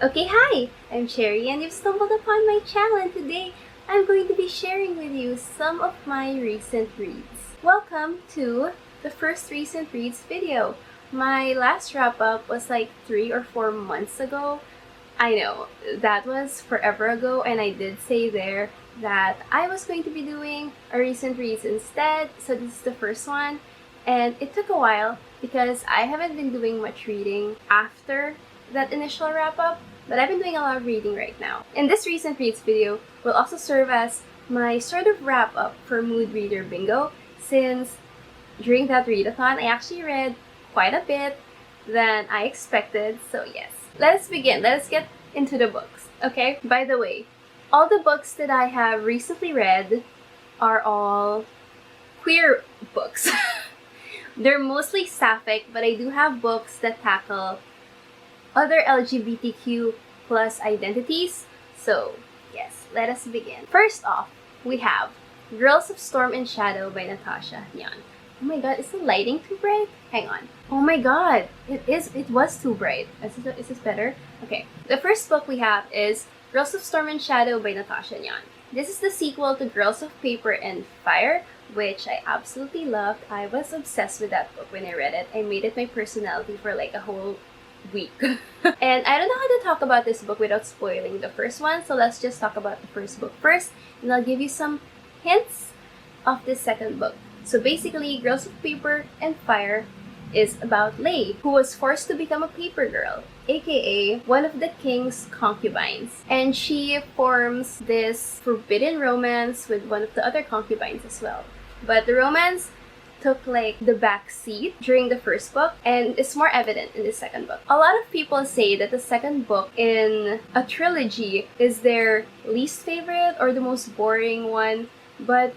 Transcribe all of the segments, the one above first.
Okay, hi! I'm Cherry and you've stumbled upon my channel, and today I'm going to be sharing with you some of my recent reads. Welcome to the first recent reads video. My last wrap-up was like 3 or 4 months ago. I know, that was forever ago, and I did say there that I was going to be doing a recent reads instead, so this is the first one. And it took a while because I haven't been doing much reading after that initial wrap-up, but I've been doing a lot of reading right now. And this recent reads video will also serve as my sort of wrap-up for Mood Reader Bingo, since during that readathon, I actually read quite a bit than I expected, so yes. Let's begin. Let's get into the books, okay? By the way, all the books that I have recently read are all queer books. They're mostly sapphic, but I do have books that tackle other LGBTQ plus identities. So, yes, let us begin. First off, we have Girls of Storm and Shadow by Natasha, Nyan. Oh my god, is the lighting too bright? Hang on. Oh my god, it was too bright. Is this better? Okay. The first book we have is Girls of Storm and Shadow by Natasha, Nyan. This is the sequel to Girls of Paper and Fire, which I absolutely loved. I was obsessed with that book when I read it. I made it my personality for like a whole week. And I don't know how to talk about this book without spoiling the first one, so let's just talk about the first book first, and I'll give you some hints of the second book. So basically, Girls of Paper and Fire is about Lei, who was forced to become a paper girl, aka one of the king's concubines. And she forms this forbidden romance with one of the other concubines as well. But the romance took like the back seat during the first book, and it's more evident in the second book. A lot of people say that the second book in a trilogy is their least favorite or the most boring one, but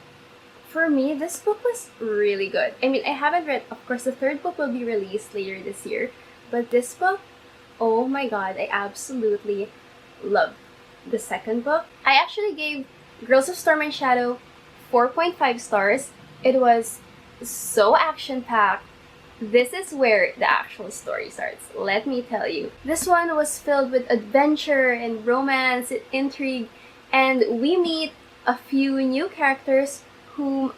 for me, this book was really good. I mean, I haven't read, of course, the third book will be released later this year, but this book, oh my god, I absolutely loved the second book. I actually gave Girls of Storm and Shadow 4.5 stars. It was so action-packed. This is where the actual story starts, let me tell you. This one was filled with adventure and romance and intrigue, and we meet a few new characters whom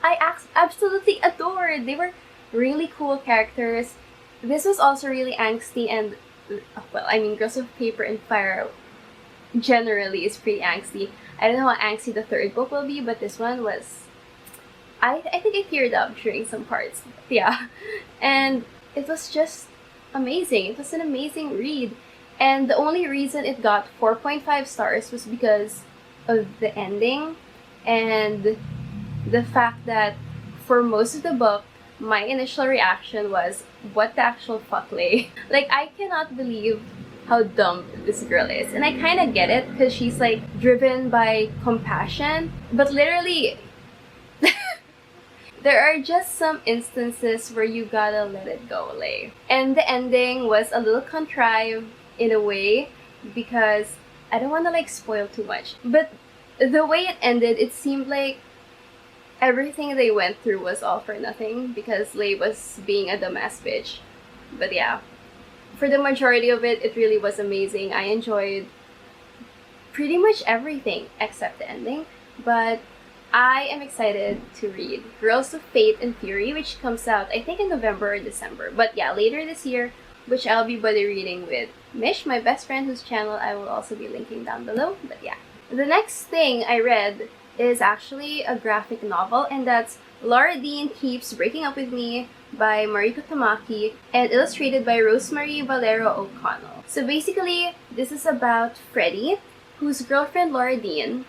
I absolutely adored. They were really cool characters. This was also really angsty, and well, I mean, Girls of Paper and Fire generally is pretty angsty. I don't know how angsty the third book will be, but this one was... I think I teared up during some parts. Yeah. And it was just amazing. It was an amazing read. And the only reason it got 4.5 stars was because of the ending and the fact that for most of the book, my initial reaction was, what the actual fuck, Lei? Like, I cannot believe how dumb this girl is. And I kind of get it, because she's like driven by compassion. But literally, there are just some instances where you gotta let it go, Lei. And the ending was a little contrived in a way, because I don't want to like spoil too much. But the way it ended, it seemed like everything they went through was all for nothing because Lei was being a dumbass bitch. But yeah, for the majority of it, it really was amazing. I enjoyed pretty much everything except the ending. But I am excited to read Girls of Fate and Fury, which comes out I think in November or December. But yeah, later this year, which I'll be buddy reading with Mish, my best friend, whose channel I will also be linking down below. But yeah, the next thing I read is actually a graphic novel, and that's Laura Dean Keeps Breaking Up With Me by Mariko Tamaki and illustrated by Rosemary Valero O'Connell. So basically, this is about Freddie, whose girlfriend Laura Dean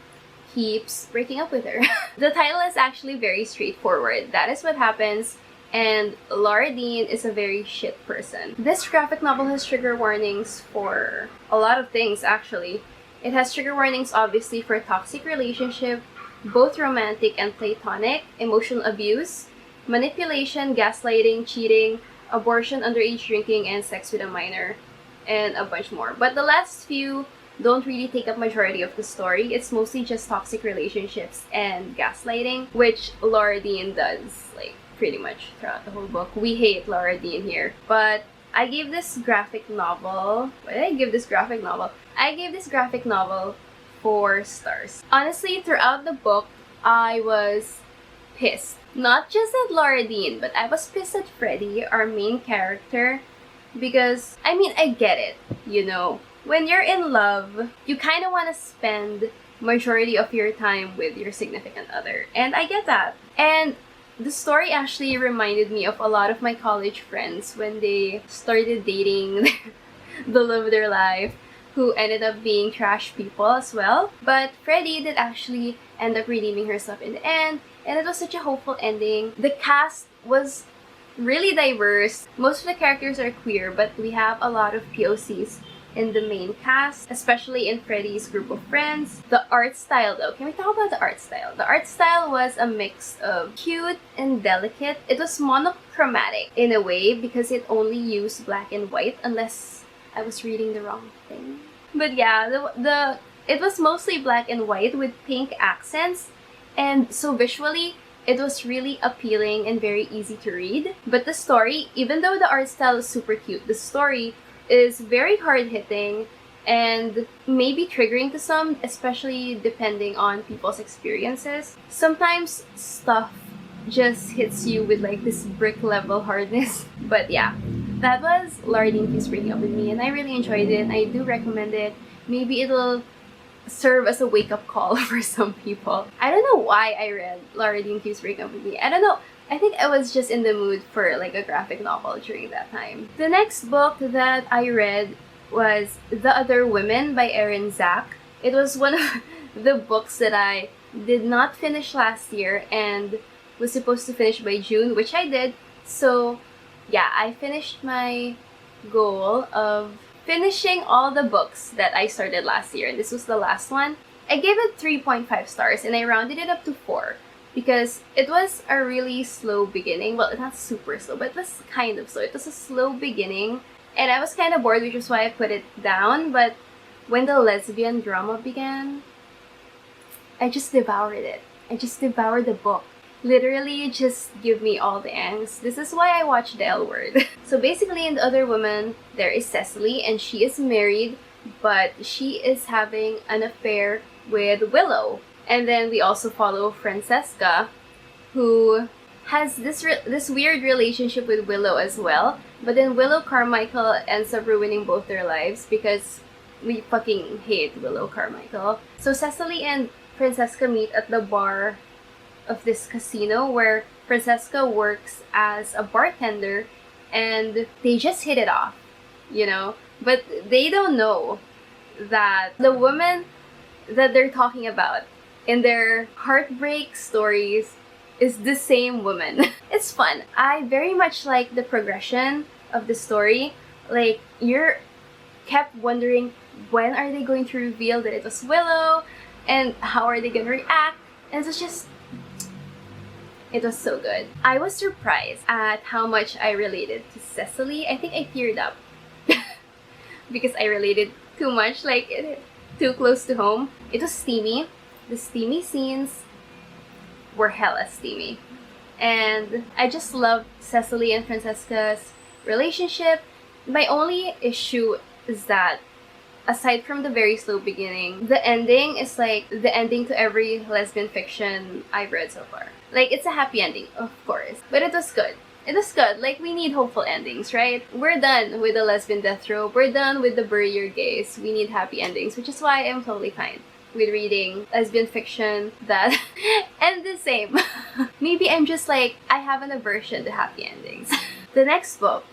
keeps breaking up with her. The title is actually very straightforward. That is what happens, and Laura Dean is a very shit person. This graphic novel has trigger warnings for a lot of things, actually. It has trigger warnings, obviously, for toxic relationship, both romantic and platonic, emotional abuse, manipulation, gaslighting, cheating, abortion, underage drinking, and sex with a minor, and a bunch more. But the last few don't really take up majority of the story. It's mostly just toxic relationships and gaslighting, which Laura Dean does, like, pretty much throughout the whole book. We hate Laura Dean here. But I gave this graphic novel, what did I give this graphic novel? I gave this graphic novel 4 stars. Honestly, throughout the book, I was pissed. Not just at Laura Dean, but I was pissed at Freddie, our main character, because, I mean, I get it, you know. When you're in love, you kind of want to spend majority of your time with your significant other, and I get that. And the story actually reminded me of a lot of my college friends when they started dating the love of their life, who ended up being trash people as well. But Freddie did actually end up redeeming herself in the end, and it was such a hopeful ending. The cast was really diverse. Most of the characters are queer, but we have a lot of POCs in the main cast, especially in Freddie's group of friends. The art style though, can we talk about the art style? The art style was a mix of cute and delicate. It was monochromatic in a way because it only used black and white, unless I was reading the wrong thing. But yeah, it was mostly black and white with pink accents, and so visually it was really appealing and very easy to read. But the story, even though the art style is super cute, the story is very hard-hitting and maybe triggering to some, especially depending on people's experiences. Sometimes stuff just hits you with like this brick level hardness. But yeah, that was Laura Dean Keeps Breaking Up With Me, and I really enjoyed it. I do recommend it. Maybe it'll serve as a wake-up call for some people. I don't know why I read Laura Dean Keeps Breaking Up With Me. I don't know. I think I was just in the mood for like a graphic novel during that time. The next book that I read was The Other Women by Zack. It was one of the books that I did not finish last year and was supposed to finish by June, which I did. So yeah, I finished my goal of finishing all the books that I started last year, and this was the last one. I gave it 3.5 stars and I rounded it up to 4. Because it was a really slow beginning. Well, not super slow, but it was kind of slow. It was a slow beginning, and I was kind of bored, which is why I put it down. But when the lesbian drama began, I just devoured it. I just devoured the book. Literally, just give me all the angst. This is why I watched The L Word. So basically, in The Other Woman, there is Cecily, and she is married, but she is having an affair with Willow. And then we also follow Francesca, who has this weird relationship with Willow as well. But then Willow Carmichael ends up ruining both their lives because we fucking hate Willow Carmichael. So Cecily and Francesca meet at the bar of this casino where Francesca works as a bartender, and they just hit it off, you know? But they don't know that the woman that they're talking about in their heartbreak stories is the same woman. It's fun. I very much like the progression of the story. Like, you're kept wondering, when are they going to reveal that it was Willow? And how are they going to react? And it was so good. I was surprised at how much I related to Cecily. I think I teared up because I related too much, like too close to home. It was steamy. The steamy scenes were hella steamy. And I just loved Cecily and Francesca's relationship. My only issue is that, aside from the very slow beginning, the ending is like the ending to every lesbian fiction I've read so far. Like, it's a happy ending, of course. But it was good. It was good. Like, we need hopeful endings, right? We're done with the lesbian death row. We're done with the bury your gays. We need happy endings, which is why I'm totally fine with reading lesbian fiction that end the same. Maybe I'm just like, I have an aversion to happy endings. The next book.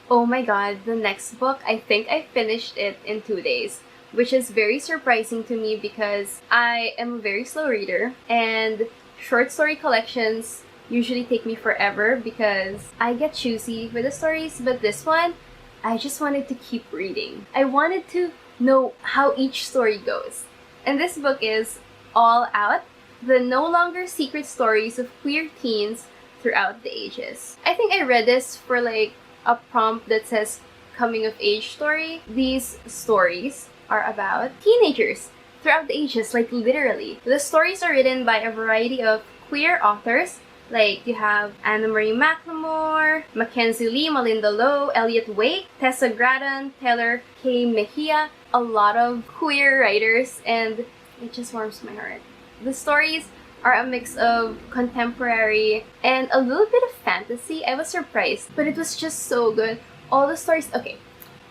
Oh my god, the next book, I think I finished it in 2 days, which is very surprising to me because I am a very slow reader, and short story collections usually take me forever because I get choosy with the stories, but this one, I just wanted to keep reading. I wanted to know how each story goes. And this book is All Out, the no longer secret stories of queer teens throughout the ages. I think I read this for like a prompt that says coming of age story. These stories are about teenagers throughout the ages, like literally. The stories are written by a variety of queer authors Like, you have Anna Marie McLemore, Mackenzie Lee, Melinda Lowe, Elliot Wake, Tessa Gratton, Taylor K. Mejia, a lot of queer writers, and it just warms my heart. The stories are a mix of contemporary and a little bit of fantasy. I was surprised, but it was just so good. All the stories, okay,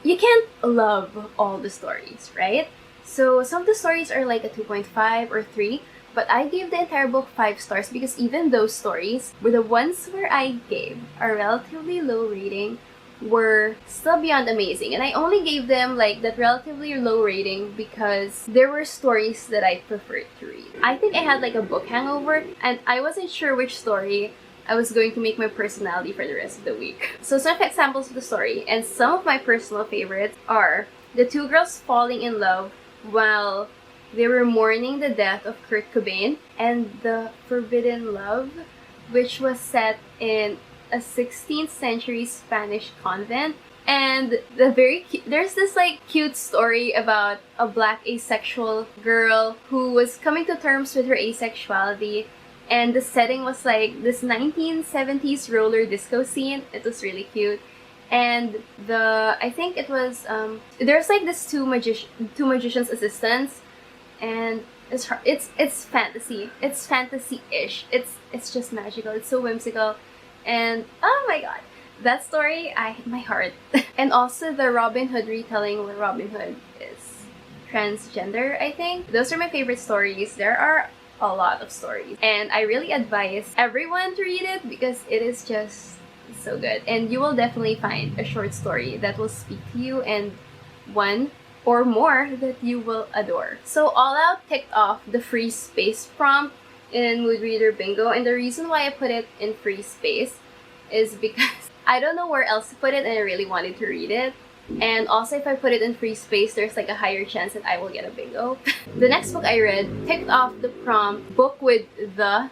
you can't love all the stories, right? So some of the stories are like a 2.5 or 3, but I gave the entire book 5 stars because even those stories were the ones where I gave a relatively low rating were still beyond amazing. And I only gave them like that relatively low rating because there were stories that I preferred to read. I think I had like a book hangover and I wasn't sure which story I was going to make my personality for the rest of the week. So some examples of the story and some of my personal favorites are the two girls falling in love while they were mourning the death of Kurt Cobain, and The Forbidden Love, which was set in a 16th century Spanish convent. And there's this like cute story about a black asexual girl who was coming to terms with her asexuality, and the setting was like this 1970s roller disco scene. It was really cute. And I think it was there's like this two magicians assistants, and it's fantasy. It's fantasy-ish. It's just magical. It's so whimsical, and oh my god, that story hit my heart. And also the Robin Hood retelling where Robin Hood is transgender. I think those are my favorite stories. There are a lot of stories, and I really advise everyone to read it because it is just so good, and you will definitely find a short story that will speak to you and one or more that you will adore. So All Out kicked off the free space prompt in Mood Reader Bingo, and the reason why I put it in free space is because I don't know where else to put it and I really wanted to read it. And also if I put it in free space, there's like a higher chance that I will get a bingo. The next book I read kicked off the prompt book with the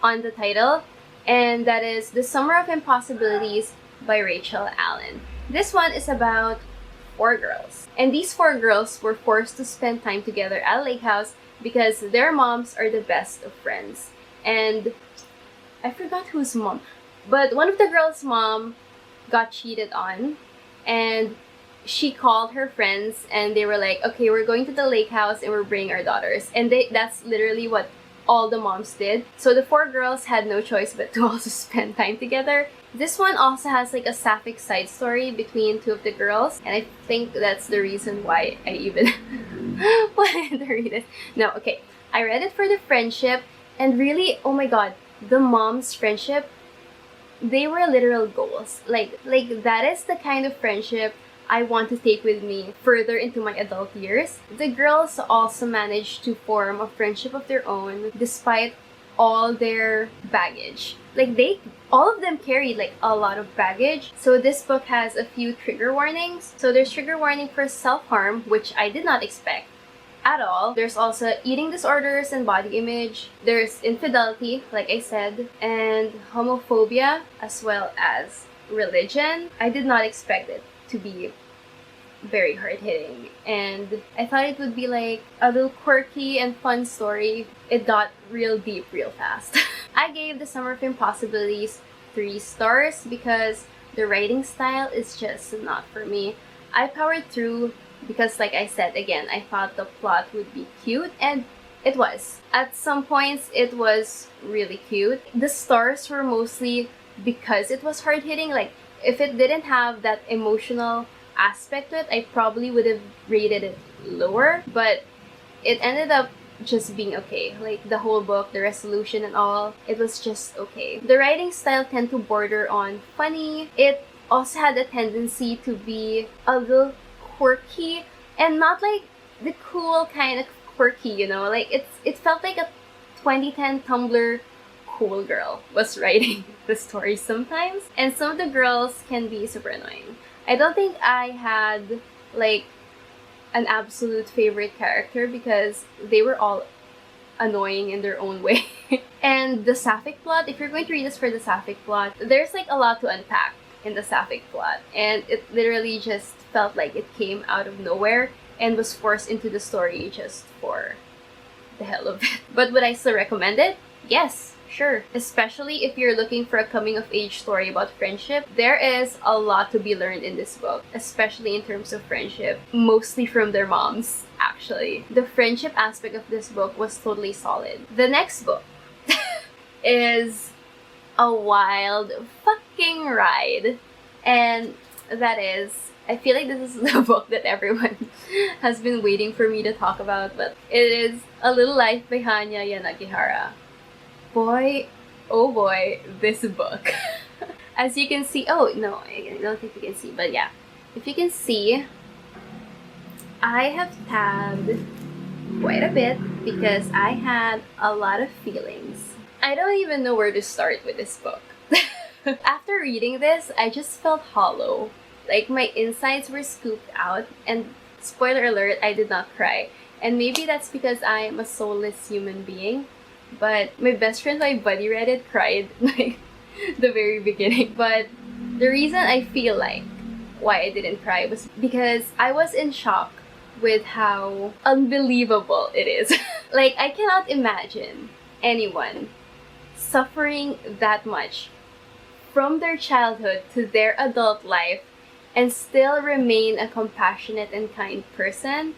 on the title, and that is The Summer of Impossibilities by Rachel Allen. This one is about 4 girls. And these 4 girls were forced to spend time together at a lake house because their moms are the best of friends. And I forgot whose mom, but one of the girls' mom got cheated on, and she called her friends and they were like, okay, we're going to the lake house and we're bringing our daughters. And that's literally what all the moms did. So the 4 girls had no choice but to also spend time together. This one also has like a sapphic side story between 2 of the girls, and I think that's the reason why I even wanted to read it. No, okay. I read it for the friendship, and really, oh my god, the moms' friendship, they were literal goals. Like that is the kind of friendship I want to take with me further into my adult years. The girls also managed to form a friendship of their own despite all their baggage. Like all of them carried like a lot of baggage. So this book has a few trigger warnings. So there's trigger warning for self-harm, which I did not expect at all. There's also eating disorders and body image. There's infidelity, like I said, and homophobia, as well as religion. I did not expect it to be very hard-hitting, and I thought it would be like a little quirky and fun story. It got real deep real fast. I gave The Summer of Impossibilities 3 stars because the writing style is just not for me. I powered through because, like I said again, I thought the plot would be cute, and it was. At some points it was really cute. The stars were mostly because it was hard-hitting. Like if it didn't have that emotional aspect to it, I probably would have rated it lower, but it ended up just being okay. Like the whole book, the resolution and all, it was just okay. The writing style tend to border on funny. It also had a tendency to be a little quirky, and not like the cool kind of quirky, you know, like it felt like a 2010 Tumblr cool girl was writing the story sometimes, and some of the girls can be super annoying. I don't think I had like an absolute favorite character because they were all annoying in their own way. And the sapphic plot, if you're going to read this for the sapphic plot, there's like a lot to unpack in the sapphic plot, and it literally just felt like it came out of nowhere and was forced into the story just for the hell of it. But would I still recommend it? Yes, Sure. Especially if you're looking for a coming-of-age story about friendship, there is a lot to be learned in this book, especially in terms of friendship, mostly from their moms, actually. The friendship aspect of this book was totally solid. The next book is a wild fucking ride, and that is, I feel like this is the book that everyone has been waiting for me to talk about, but it is A Little Life by Hanya Yanagihara. Boy, oh boy, this book. As you can see, oh no, I don't think you can see, but yeah. If you can see, I have tabbed quite a bit because I had a lot of feelings. I don't even know where to start with this book. After reading this, I just felt hollow. Like my insides were scooped out, and spoiler alert, I did not cry. And maybe that's because I am a soulless human being. But my best friend, my buddy read it, cried like the very beginning. But the reason I feel like why I didn't cry was because I was in shock with how unbelievable it is. Like, I cannot imagine anyone suffering that much from their childhood to their adult life and still remain a compassionate and kind person.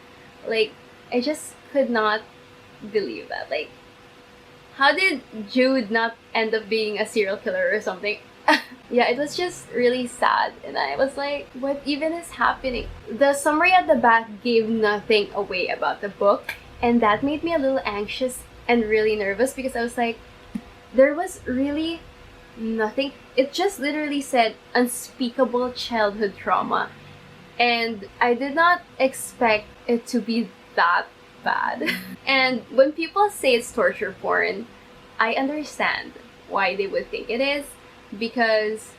Like, I just could not believe that. Like, how did Jude not end up being a serial killer or something? Yeah, it was just really sad, and I was like, what even is happening? The summary at the back gave nothing away about the book, and that made me a little anxious and really nervous because I was like, there was really nothing. It just literally said unspeakable childhood trauma, and I did not expect it to be that bad. And when people say it's torture porn, I understand why they would think it is, because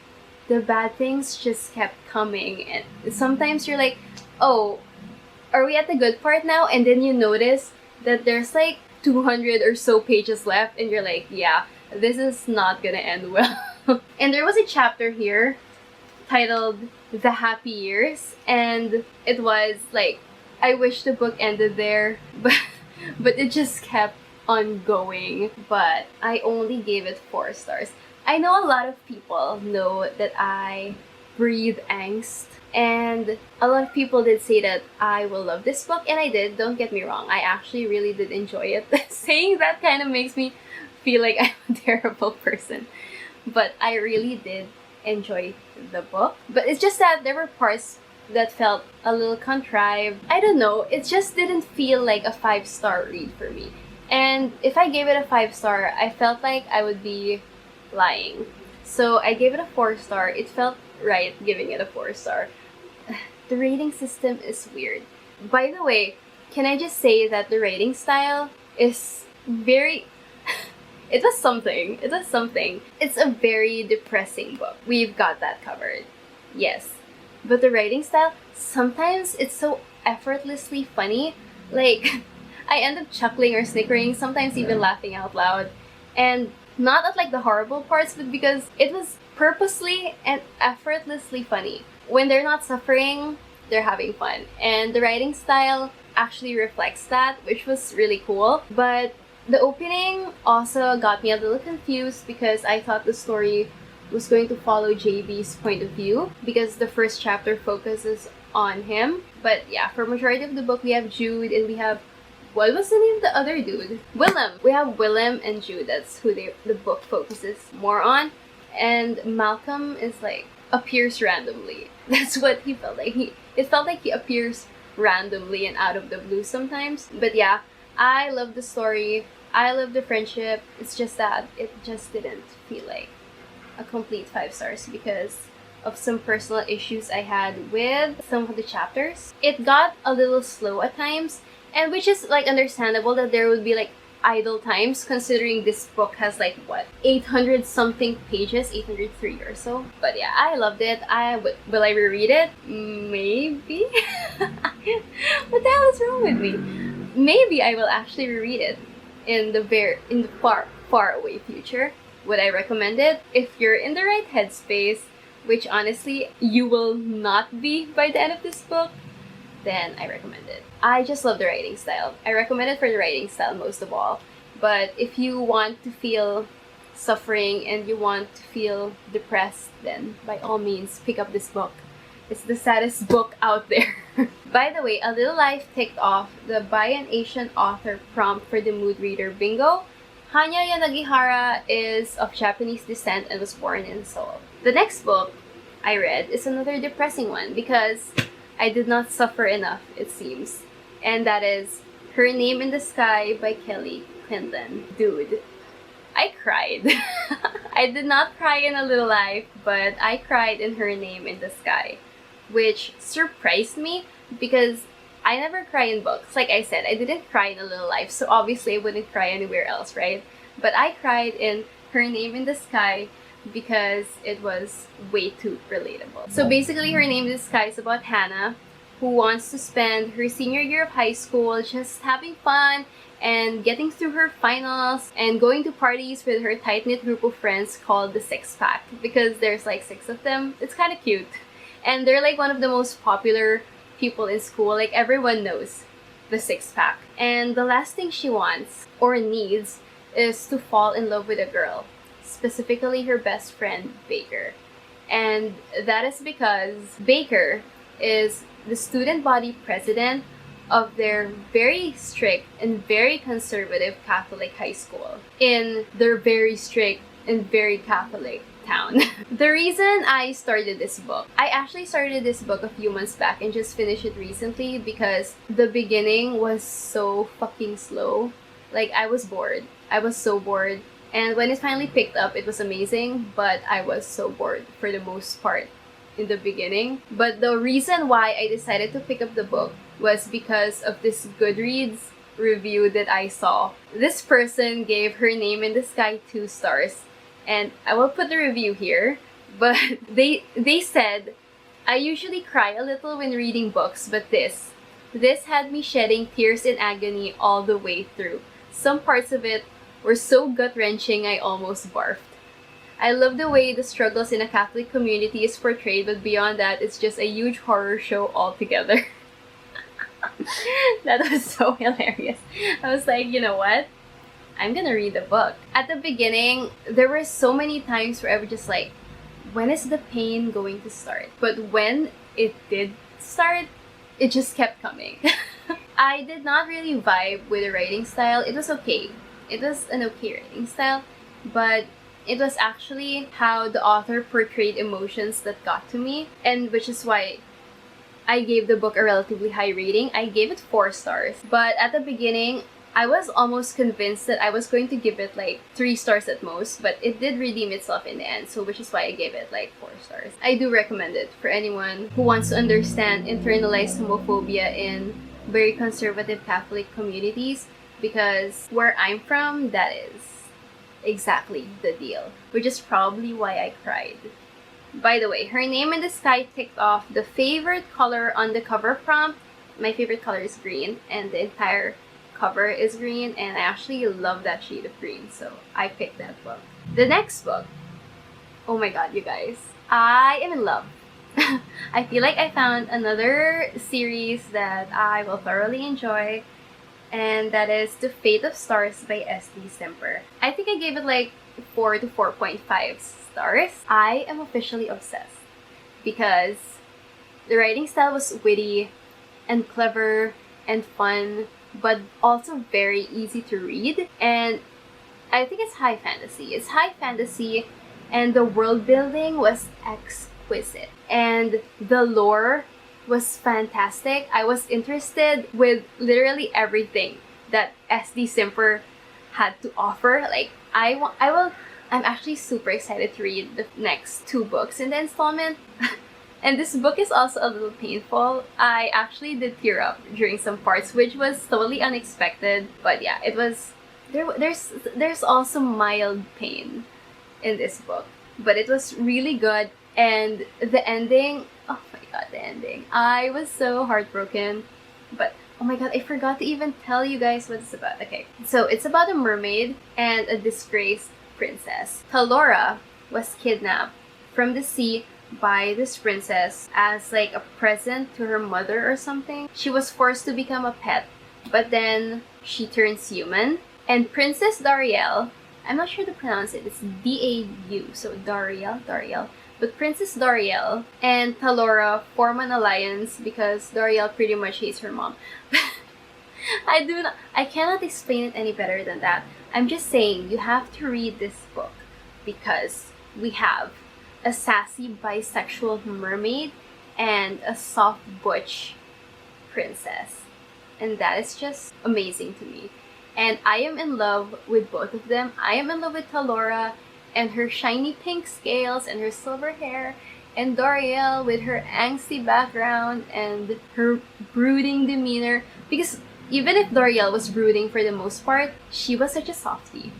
the bad things just kept coming, and sometimes you're like, oh, are we at the good part now? And then you notice that there's like 200 or so pages left, and you're like, yeah, this is not gonna end well. And there was a chapter here titled The Happy Years, and it was like, I wish the book ended there, but it just kept on going. But I only gave it 4 stars. I know a lot of people know that I breathe angst, and a lot of people did say that I will love this book, and I did. Don't get me wrong, I actually really did enjoy it. Saying that kind of makes me feel like I'm a terrible person, but I really did enjoy the book. But it's just that there were parts that felt a little contrived. I don't know, it just didn't feel like a 5-star read for me. And if I gave it a 5-star, I felt like I would be lying. So I gave it a 4-star. It felt right giving it a 4-star. The rating system is weird. By the way, can I just say that the rating style is very... It was something. It was something. It's a very depressing book. We've got that covered. Yes. But the writing style, sometimes it's so effortlessly funny. Like, I end up chuckling or snickering, sometimes even laughing out loud. And not at like the horrible parts, but because it was purposely and effortlessly funny. When they're not suffering, they're having fun. And the writing style actually reflects that, which was really cool. But the opening also got me a little confused because I thought the story was going to follow JB's point of view because the first chapter focuses on him. But yeah, for majority of the book, we have Jude and we have, what was the name of the other dude? Willem. We have Willem and Jude. That's who the book focuses more on. And Malcolm is like, appears randomly. That's what he felt like. It felt like he appears randomly and out of the blue sometimes. But yeah, I love the story. I love the friendship. It's just that it just didn't feel like a complete 5 stars because of some personal issues I had with some of the chapters. It got a little slow at times, and which is like understandable that there would be like idle times considering this book has like what, 800 something pages, 803 or so. But yeah, I loved it. Will I reread it? Maybe. What the hell is wrong with me? Maybe I will actually reread it in the far away future. Would I recommend it? If you're in the right headspace, which honestly you will not be by the end of this book, then I recommend it. I just love the writing style. I recommend it for the writing style most of all. But if you want to feel suffering and you want to feel depressed, then by all means, pick up this book. It's the saddest book out there. By the way, A Little Life ticked off the by an Asian author prompt for the mood reader bingo. Hanya Yanagihara is of Japanese descent and was born in Seoul. The next book I read is another depressing one because I did not suffer enough, it seems. And that is Her Name in the Sky by Kelly Clinton. Dude, I cried. I did not cry in A Little Life, but I cried in Her Name in the Sky, which surprised me because I never cry in books. Like I said, I didn't cry in A Little Life, so obviously I wouldn't cry anywhere else, right? But I cried in Her Name in the Sky because it was way too relatable. So basically, Her Name in the Sky is about Hannah, who wants to spend her senior year of high school just having fun and getting through her finals and going to parties with her tight-knit group of friends called the Six Pack, because there's like 6 of them. It's kind of cute. And they're like one of the most popular people in school. Like everyone knows the Six Pack. And the last thing she wants or needs is to fall in love with a girl, specifically her best friend Baker. And that is because Baker is the student body president of their very strict and very conservative Catholic high school in their very strict and very Catholic town. The reason I started this book, I actually started this book a few months back and just finished it recently because the beginning was so fucking slow. Like, I was bored. I was so bored. And when it finally picked up, it was amazing, but I was so bored for the most part in the beginning. But the reason why I decided to pick up the book was because of this Goodreads review that I saw. This person gave Her Name in the Sky 2 stars. And I will put the review here, but they said, I usually cry a little when reading books, but this had me shedding tears in agony all the way through. Some parts of it were so gut-wrenching I almost barfed. I love the way the struggles in a Catholic community is portrayed, but beyond that, it's just a huge horror show altogether. That was so hilarious. I was like, you know what? I'm gonna read the book. At the beginning, there were so many times where I was just like, when is the pain going to start? But when it did start, it just kept coming. I did not really vibe with the writing style. It was okay. It was an okay writing style, but it was actually how the author portrayed emotions that got to me, and which is why I gave the book a relatively high rating. I gave it 4 stars. But at the beginning, I was almost convinced that I was going to give it like 3 stars at most, but it did redeem itself in the end, so which is why I gave it like 4 stars. I do recommend it for anyone who wants to understand internalized homophobia in very conservative Catholic communities, because where I'm from, that is exactly the deal, which is probably why I cried. By the way, Her Name in the Sky ticked off the favorite color on the cover prompt. My favorite color is green, and the entire cover is green, and I actually love that shade of green, so I picked that book. The next book, oh my god, you guys, I am in love. I feel like I found another series that I will thoroughly enjoy, and that is The Fate of Stars by S.D. Semper. I think I gave it like 4 to 4.5 stars. I am officially obsessed because the writing style was witty and clever and fun, but also very easy to read. And I think it's high fantasy. It's high fantasy, and the world building was exquisite. And the lore was fantastic. I was interested with literally everything that S.D. Semper had to offer. Like, I'm actually super excited to read the next 2 books in the installment. And this book is also a little painful. I actually did tear up during some parts, which was totally unexpected. But yeah, it was there's also mild pain in this book, but it was really good. And the ending, oh my god, the ending. I was so heartbroken. But oh my god, I forgot to even tell you guys what it's about. Okay, so it's about a mermaid and a disgraced princess. Talora was kidnapped from the sea by this princess as like a present to her mother or something. She was forced to become a pet, but then she turns human. And Princess Dariel, I'm not sure to pronounce it. It's D-A-U, so Dariel. But Princess Dariel and Talora form an alliance because Dariel pretty much hates her mom. I cannot explain it any better than that. I'm just saying, you have to read this book because we have a sassy bisexual mermaid and a soft butch princess. And that is just amazing to me. And I am in love with both of them. I am in love with Talora and her shiny pink scales and her silver hair, and Doriel with her angsty background and her brooding demeanor. Because even if Doriel was brooding for the most part, she was such a softie.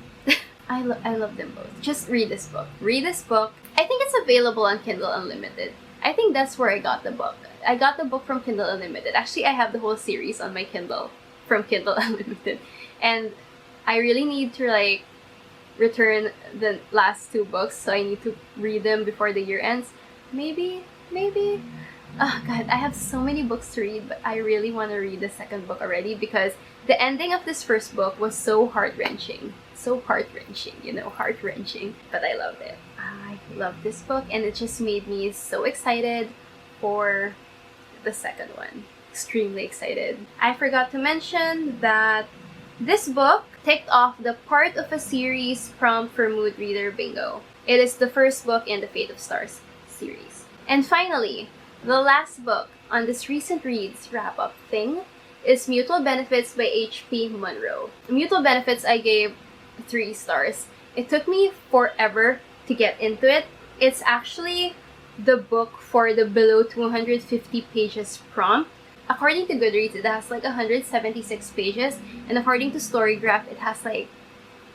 I love them both. Just read this book. Read this book. I think it's available on Kindle Unlimited. I think that's where I got the book. I got the book from Kindle Unlimited. Actually, I have the whole series on my Kindle from Kindle Unlimited. And I really need to like return the last 2 books, so I need to read them before the year ends. Maybe. Oh god, I have so many books to read, but I really want to read the second book already because the ending of this first book was so heart-wrenching. So heart-wrenching, you know, heart-wrenching. But I loved it. I love this book, and it just made me so excited for the second one. Extremely excited. I forgot to mention that this book ticked off the part of a series prompt for Mood Reader Bingo. It is the first book in the Fate of Stars series. And finally, the last book on this recent reads wrap-up thing is Mutual Benefits by H.P. Munro. Mutual Benefits I gave 3 stars. It took me forever to get into it. It's actually the book for the below 250 pages prompt. According to Goodreads, it has like 176 pages, and according to Storygraph, it has like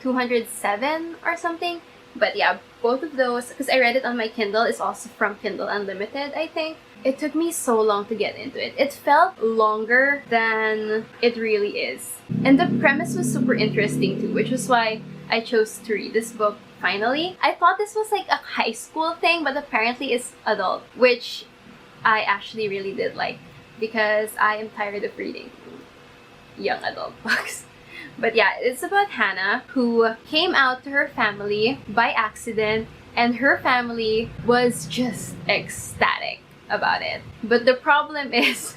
207 or something. But yeah, both of those, because I read it on my Kindle, it's also from Kindle Unlimited, I think. It took me so long to get into it. It felt longer than it really is. And the premise was super interesting too, which was why I chose to read this book finally. I thought this was like a high school thing, but apparently it's adult, which I actually really did like, because I am tired of reading young adult books. But yeah, it's about Hannah, who came out to her family by accident, and her family was just ecstatic about it. But the problem is,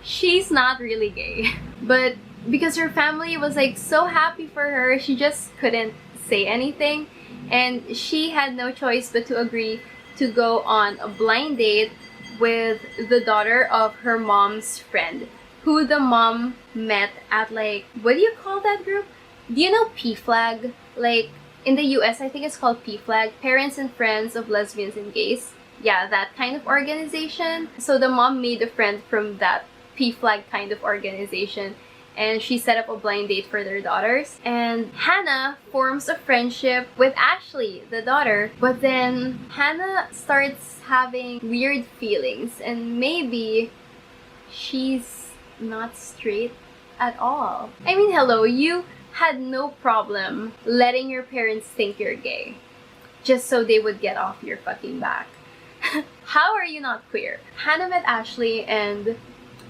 she's not really gay. But because her family was like so happy for her, she just couldn't say anything, and she had no choice but to agree to go on a blind date with the daughter of her mom's friend, who the mom met at like, what do you call that group? Do you know PFLAG? Like, in the US, I think it's called PFLAG, Parents and Friends of Lesbians and Gays. Yeah, that kind of organization. So the mom made a friend from that PFLAG kind of organization, and she set up a blind date for their daughters. And Hannah forms a friendship with Ashley, the daughter, but then Hannah starts having weird feelings, and maybe she's not straight at all. I mean, hello, you had no problem letting your parents think you're gay just so they would get off your fucking back. How are you not queer? Hannah met Ashley, and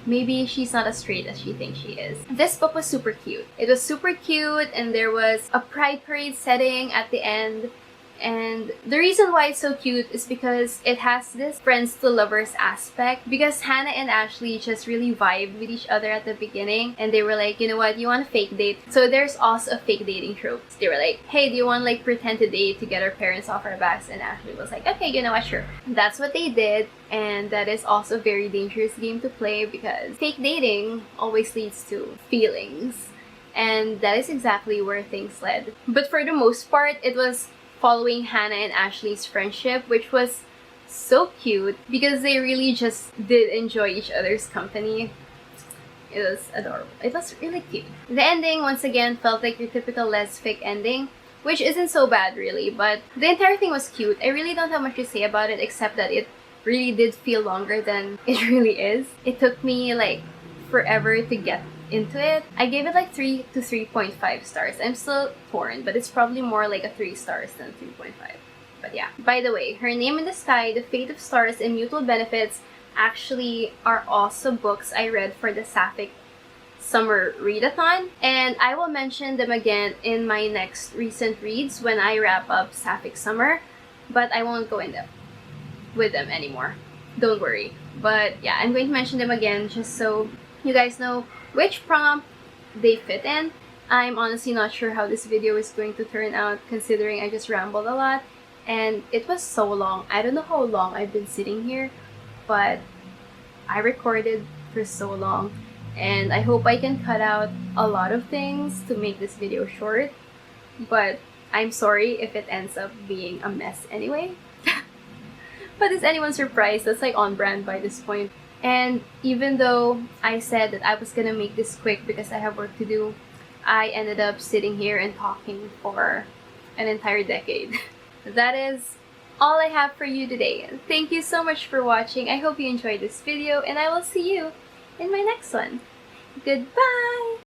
maybe she's not as straight as she thinks she is. This book was super cute. It was super cute, and there was a pride parade setting at the end. And the reason why it's so cute is because it has this friends to lovers aspect, because Hannah and Ashley just really vibed with each other at the beginning, and they were like, you know what, you want a fake date? So there's also a fake dating trope. They were like, hey, do you want like pretend to date to get our parents off our backs? And Ashley was like, okay, you know what, sure. That's what they did, and that is also a very dangerous game to play because fake dating always leads to feelings, and that is exactly where things led. But for the most part, it was following Hannah and Ashley's friendship, which was so cute because they really just did enjoy each other's company. It was adorable. It was really cute. The ending, once again, felt like your typical lesfic ending, which isn't so bad really, but the entire thing was cute. I really don't have much to say about it except that it really did feel longer than it really is. It took me like forever to get into it. I gave it like 3 to 3.5 stars. I'm still torn, but it's probably more like a 3 stars than 3.5. But yeah. By the way, Her Name in the Sky, The Fate of Stars, and Mutual Benefits actually are also books I read for the Sapphic summer readathon, and I will mention them again in my next recent reads when I wrap up Sapphic Summer, but I won't go in depth with them anymore. Don't worry. But yeah, I'm going to mention them again just so you guys know which prompt they fit in. I'm honestly not sure how this video is going to turn out, considering I just rambled a lot and it was so long. I don't know how long I've been sitting here, but I recorded for so long, and I hope I can cut out a lot of things to make this video short, but I'm sorry if it ends up being a mess anyway. But is anyone surprised? That's like on brand by this point. And even though I said that I was gonna make this quick because I have work to do, I ended up sitting here and talking for an entire decade. That is all I have for you today. Thank you so much for watching. I hope you enjoyed this video, and I will see you in my next one. Goodbye!